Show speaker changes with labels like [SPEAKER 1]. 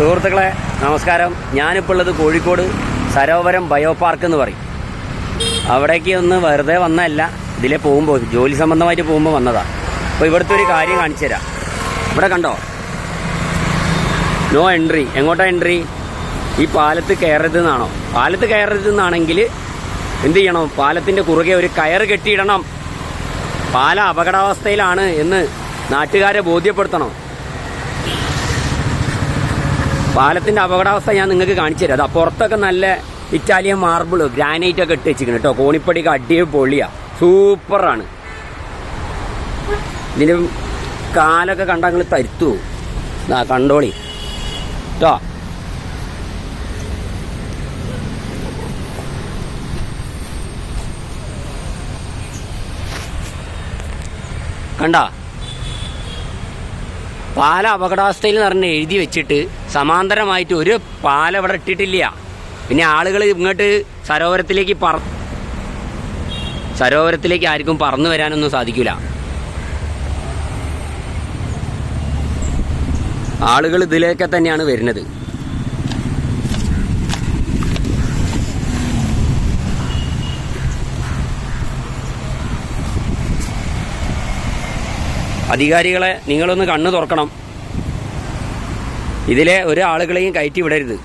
[SPEAKER 1] സുഹൃത്തുക്കളെ നമസ്കാരം. ഞാനിപ്പോൾ ഉള്ളത് കോഴിക്കോട് സരോവരം ബയോ പാർക്ക് എന്ന് പറയും. അവിടേക്ക് ഒന്ന് വെറുതെ വന്നതല്ല, ഇതിലെ പോകുമ്പോൾ ജോലി സംബന്ധമായിട്ട് പോകുമ്പോൾ വന്നതാണ്. അപ്പോൾ ഇവിടുത്തെ ഒരു കാര്യം കാണിച്ചു തരാം. ഇവിടെ കണ്ടോ, നോ എൻട്രി. എങ്ങോട്ടാ എൻട്രി? ഈ പാലത്ത് കയറരുതെന്നാണോ? പാലത്ത് കയറരുതെന്നാണെങ്കിൽ എന്ത് ചെയ്യണം? പാലത്തിൻ്റെ കുറുകെ ഒരു കയറ് കെട്ടിയിടണം. പാലം അപകടാവസ്ഥയിലാണ് എന്ന് നാട്ടുകാരെ ബോധ്യപ്പെടുത്തണം. പാലത്തിൻ്റെ അപകടാവസ്ഥ ഞാൻ നിങ്ങൾക്ക് കാണിച്ചു തരാം. അതാ പുറത്തൊക്കെ നല്ല ഇറ്റാലിയൻ മാർബിൾ ഗ്രാനൈറ്റ് ഒക്കെ ഇട്ട് വെച്ചിരിക്കണം കേട്ടോ. കോണിപ്പടിക്ക് അടിയെ പൊള്ളിയാ, സൂപ്പറാണ്. ഇതിന് കാലൊക്കെ കണ്ടാൽ നിങ്ങൾ തരുത്തു കണ്ടോളി കേട്ടോ. കണ്ട പാല അപകടാവസ്ഥയിൽ എന്ന് പറഞ്ഞ് എഴുതി വെച്ചിട്ട് സമാന്തരമായിട്ട് ഒരു പാല ഇവിടെ ഇട്ടിട്ടില്ല. പിന്നെ ആളുകൾ ഇങ്ങോട്ട് സരോവരത്തിലേക്ക് ആർക്കും പറന്നു വരാനൊന്നും സാധിക്കില്ല. ആളുകൾ ഇതിലേക്ക് തന്നെയാണ് വരുന്നത്. അധികാരികളെ നിങ്ങളൊന്ന് കണ്ണു തുറക്കണം. ഇതിലെ ഒരാളുകളെയും കയറ്റി വിടരുത്.